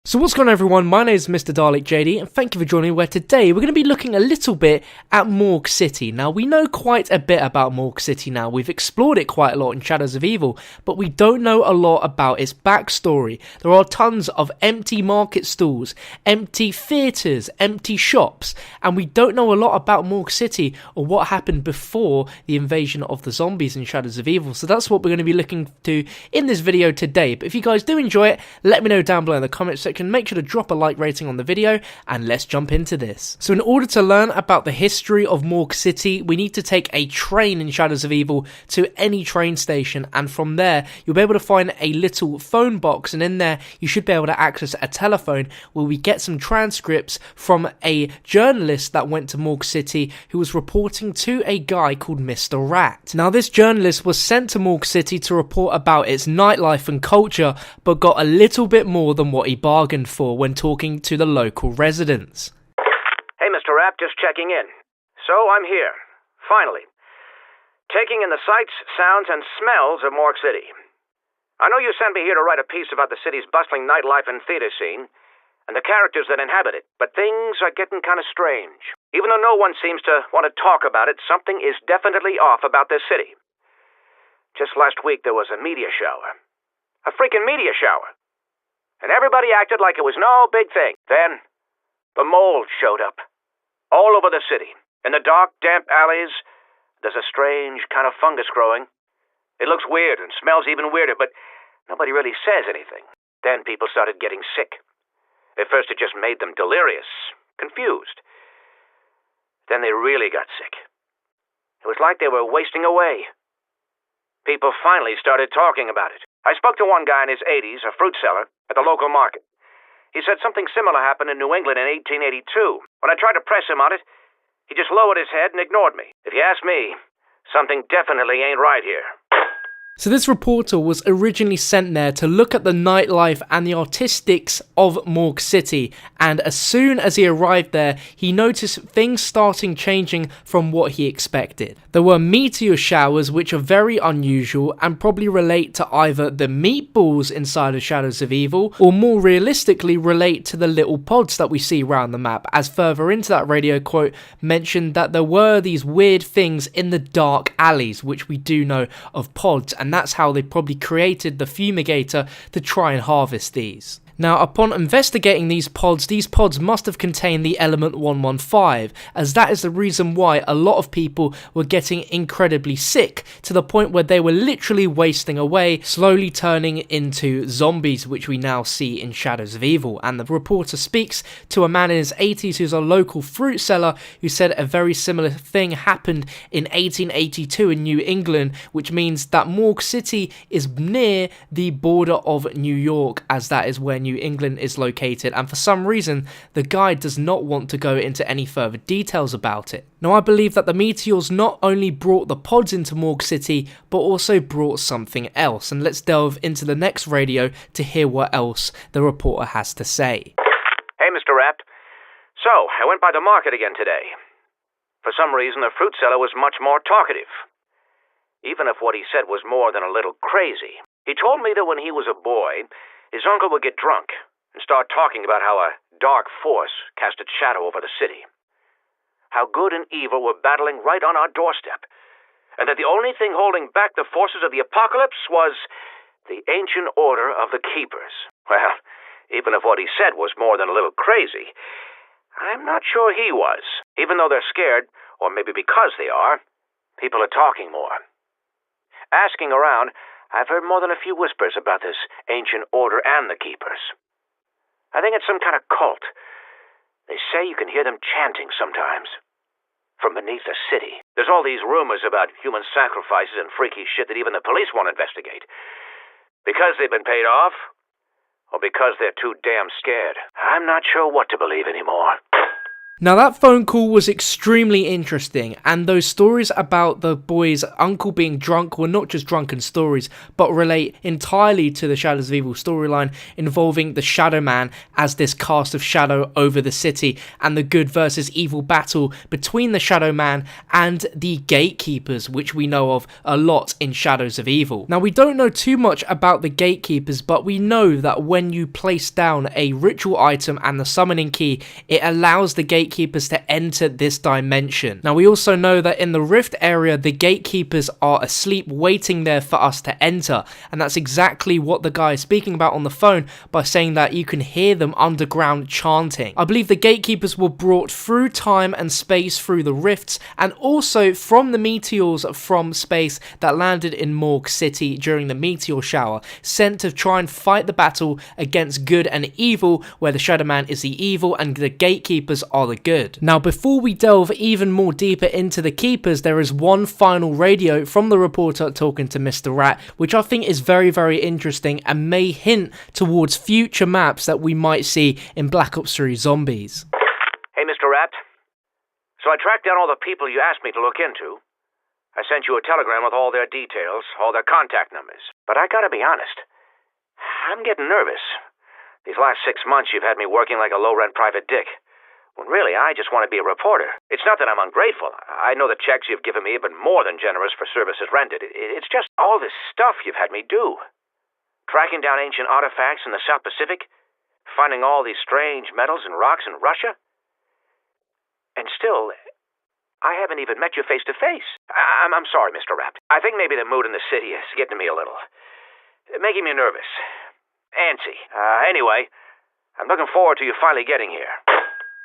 So what's going on, everyone? My name is MrDalekJD and thank you for joining me, where today we're going to be looking a little bit at MORG City. Now, we know quite a bit about MORG City now. We've explored it quite a lot in Shadows of Evil, but we don't know a lot about its backstory. There are tons of empty market stalls, empty theatres, empty shops, and we don't know a lot about MORG City or what happened before the invasion of the zombies in Shadows of Evil. So that's what we're going to be looking to in this video today. But if you guys do enjoy it, let me know down below in the comment section. Make sure to drop a like rating on the video, and let's jump into this. So in order to learn about the history of MORG City, we need to take a train in Shadows of Evil to any train station, and from there you'll be able to find a little phone box, and in there you should be able to access a telephone where we get some transcripts from a journalist that went to MORG City who was reporting to a guy called Mr. Rat. Now, this journalist was sent to MORG City to report about its nightlife and culture, but got a little bit more than what he bargained for when talking to the local residents. Hey, Mr. Rapp, just checking in. So, I'm here. Finally. Taking in the sights, sounds, and smells of MORG City. I know you sent me here to write a piece about the city's bustling nightlife and theater scene, and the characters that inhabit it, but things are getting kind of strange. Even though no one seems to want to talk about it, something is definitely off about this city. Just last week there was a media shower. A freaking media shower. And everybody acted like it was no big thing. Then, the mold showed up. All over the city. In the dark, damp alleys, there's a strange kind of fungus growing. It looks weird and smells even weirder, but nobody really says anything. Then people started getting sick. At first it just made them delirious, confused. Then they really got sick. It was like they were wasting away. People finally started talking about it. I spoke to one guy in his 80s, a fruit seller, at the local market. He said something similar happened in New England in 1882. When I tried to press him on it, he just lowered his head and ignored me. If you ask me, something definitely ain't right here. So this reporter was originally sent there to look at the nightlife and the artistics of MORG City, and as soon as he arrived there, he noticed things starting changing from what he expected. There were meteor showers, which are very unusual and probably relate to either the meatballs inside of Shadows of Evil, or more realistically relate to the little pods that we see around the map, as further into that radio quote mentioned that there were these weird things in the dark alleys, which we do know of pods, and that's how they probably created the fumigator to try and harvest these. Now, upon investigating these pods must have contained the element 115, as that is the reason why a lot of people were getting incredibly sick, to the point where they were literally wasting away, slowly turning into zombies, which we now see in Shadows of Evil. And the reporter speaks to a man in his 80s who's a local fruit seller, who said a very similar thing happened in 1882 in New England, which means that MORG City is near the border of New York, as that is where New England is located, and for some reason the guide does not want to go into any further details about it. Now, I believe that the meteors not only brought the pods into MORG City, but also brought something else, and let's delve into the next radio to hear what else the reporter has to say. Hey, Mr. Rapp. So, I went by the market again today. For some reason, the fruit seller was much more talkative. Even if what he said was more than a little crazy. He told me that when he was a boy, his uncle would get drunk and start talking about how a dark force cast its shadow over the city. How good and evil were battling right on our doorstep, and that the only thing holding back the forces of the apocalypse was the ancient order of the Keepers. Well, even if what he said was more than a little crazy, I'm not sure he was. Even though they're scared, or maybe because they are, people are talking more. Asking around, I've heard more than a few whispers about this ancient order and the Keepers. I think it's some kind of cult. They say you can hear them chanting sometimes. From beneath the city. There's all these rumors about human sacrifices and freaky shit that even the police won't investigate. Because they've been paid off, or because they're too damn scared. I'm not sure what to believe anymore. Now that phone call was extremely interesting, and those stories about the boy's uncle being drunk were not just drunken stories, but relate entirely to the Shadows of Evil storyline involving the Shadow Man as this cast of shadow over the city, and the good versus evil battle between the Shadow Man and the Gatekeepers, which we know of a lot in Shadows of Evil. Now we don't know too much about the Gatekeepers, but we know that when you place down a ritual item and the summoning key, it allows the Gatekeepers to enter this dimension. Now we also know that in the Rift area, the Gatekeepers are asleep waiting there for us to enter, and that's exactly what the guy is speaking about on the phone by saying that you can hear them underground chanting. I believe the Gatekeepers were brought through time and space through the rifts, and also from the meteors from space that landed in Morg City during the meteor shower, sent to try and fight the battle against good and evil, where the Shadow Man is the evil and the Gatekeepers are the good. Now before we delve even more deeper into the Keepers, there is one final radio from the reporter talking to Mr. Rat, which I think is very interesting and may hint towards future maps that we might see in Black Ops 3 Zombies. Hey, Mr. Rat. So I tracked down all the people you asked me to look into. I sent you a telegram with all their details, all their contact numbers. But I gotta be honest, I'm getting nervous. These last 6 months you've had me working like a low-rent private dick, when really I just want to be a reporter. It's not that I'm ungrateful. I know the checks you've given me have been more than generous for services rendered. It's just all this stuff you've had me do. Tracking down ancient artifacts in the South Pacific, finding all these strange metals and rocks in Russia. And still, I haven't even met you face to face. I'm sorry, Mr. Rapt. I think maybe the mood in the city is getting to me a little. Making me nervous. Antsy. Anyway, I'm looking forward to you finally getting here.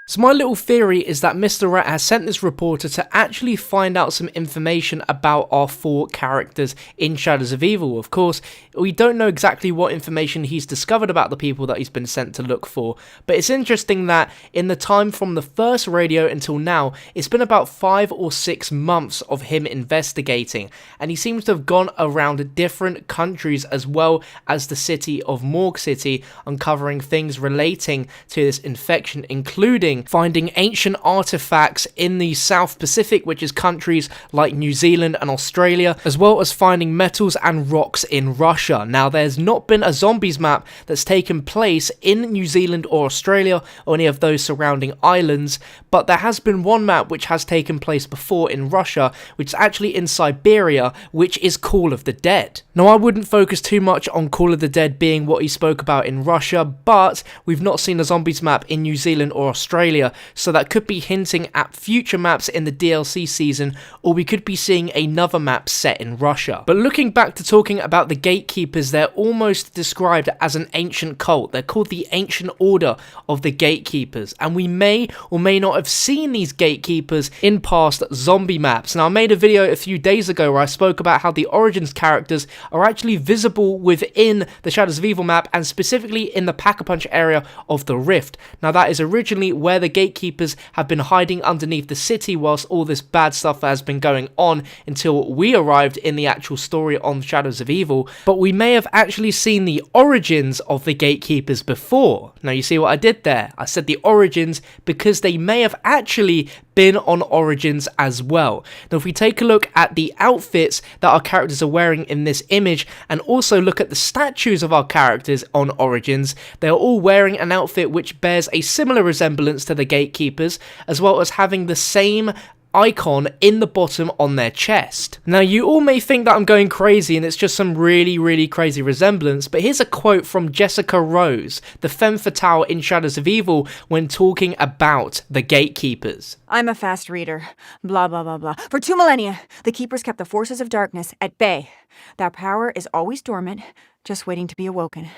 So my little theory is that Mr. Rat has sent this reporter to actually find out some information about our 4 characters in Shadows of Evil. Of course, we don't know exactly what information he's discovered about the people that he's been sent to look for, but it's interesting that in the time from the first radio until now, it's been about 5 or 6 months of him investigating, and he seems to have gone around different countries as well as the city of Morg City, uncovering things relating to this infection, including finding ancient artifacts in the South Pacific, which is countries like New Zealand and Australia, as well as finding metals and rocks in Russia. Now, there's not been a zombies map that's taken place in New Zealand or Australia or any of those surrounding islands, but there has been one map which has taken place before in Russia, which is actually in Siberia, which is Call of the Dead. Now, I wouldn't focus too much on Call of the Dead being what he spoke about in Russia, but we've not seen a zombies map in New Zealand or Australia, so that could be hinting at future maps in the DLC season, or we could be seeing another map set in Russia. But looking back to talking about the Gatekeepers, they're almost described as an ancient cult. They're called the Ancient Order of the Gatekeepers, and we may or may not have seen these Gatekeepers in past zombie maps. Now, I made a video a few days ago where I spoke about how the Origins characters are actually visible within the Shadows of Evil map, and specifically in the Pack-a-Punch area of the Rift. Now, that is originally where the Gatekeepers have been hiding underneath the city whilst all this bad stuff has been going on until we arrived in the actual story on Shadows of Evil, but we may have actually seen the origins of the Gatekeepers before. Now, you see what I did there? I said the origins because they may have actually been on Origins as well. Now, if we take a look at the outfits that our characters are wearing in this image, and also look at the statues of our characters on Origins, they are all wearing an outfit which bears a similar resemblance to the Gatekeepers, as well as having the same icon in the bottom on their chest. Now, you all may think that I'm going crazy and it's just some really crazy resemblance, but here's a quote from Jessica Rose, the femme fatale in Shadows of Evil, when talking about the Gatekeepers. I'm a fast reader. Blah, blah, blah, blah. For 2 millennia, the Keepers kept the forces of darkness at bay. Their power is always dormant, just waiting to be awoken,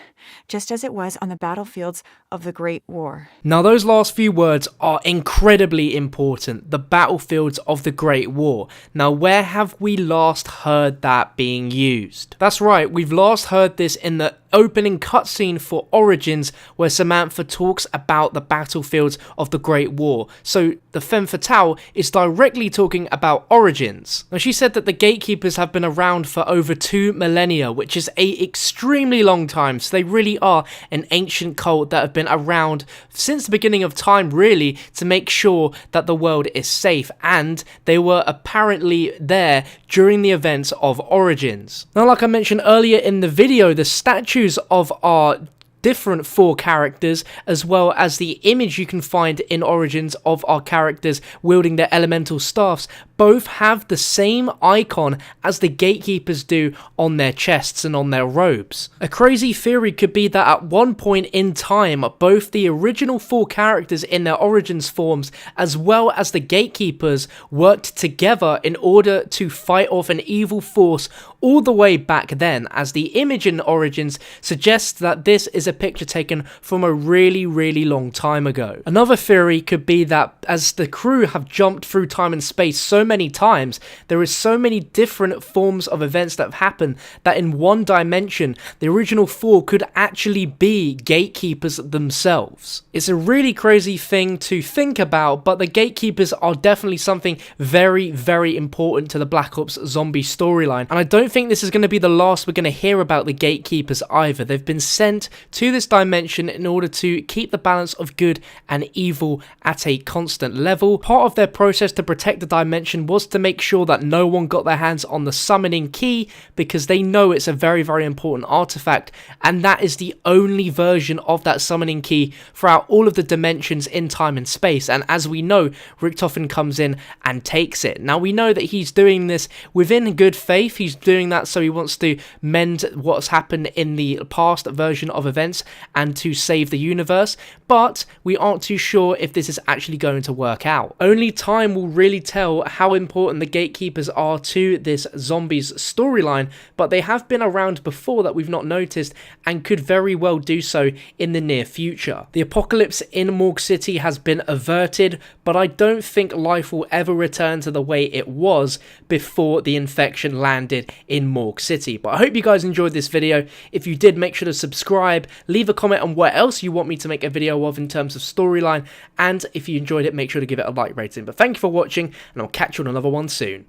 just as it was on the battlefields of the Great War. Now, those last few words are incredibly important. The battlefields of the Great War. Now, where have we last heard that being used? That's right, we've last heard this in the opening cutscene for Origins, where Samantha talks about the battlefields of the Great War. So the femme fatale is directly talking about Origins. Now, she said that the gatekeepers have been around for over 2 millennia, which is a extremely long time. So they really are an ancient cult that have been around since the beginning of time, really, to make sure that the world is safe, and they were apparently there during the events of Origins. Now, like I mentioned earlier in the video, the statues of our different 4 characters, as well as the image you can find in Origins of our characters wielding their elemental staffs, both have the same icon as the gatekeepers do on their chests and on their robes. A crazy theory could be that at one point in time, both the original 4 characters in their Origins forms, as well as the gatekeepers, worked together in order to fight off an evil force all the way back then, as the image in Origins suggests that this is a picture taken from a really, really long time ago. Another theory could be that as the crew have jumped through time and space so many times, there is so many different forms of events that have happened that in one dimension, the original 4 could actually be gatekeepers themselves. It's a really crazy thing to think about, but the gatekeepers are definitely something very, very important to the Black Ops Zombie storyline, and I don't think this is going to be the last we're going to hear about the gatekeepers either. They've been sent to this dimension in order to keep the balance of good and evil at a constant level. Part of their process to protect the dimension was to make sure that no one got their hands on the summoning key, because they know it's a very, very important artifact, and that is the only version of that summoning key throughout all of the dimensions in time and space. And as we know, Richtofen comes in and takes it. Now, we know that he's doing this within good faith. He's doing that so he wants to mend what's happened in the past version of events and to save the universe, but we aren't too sure if this is actually going to work out. Only time will really tell how important the gatekeepers are to this zombies storyline, but they have been around before that we've not noticed and could very well do so in the near future. The apocalypse in Morg City has been averted, but I don't think life will ever return to the way it was before the infection landed in Morg City. But I hope you guys enjoyed this video. If you did, make sure to subscribe, leave a comment on what else you want me to make a video of in terms of storyline, and if you enjoyed it, make sure to give it a like rating. But thank you for watching, and I'll catch you on another one soon.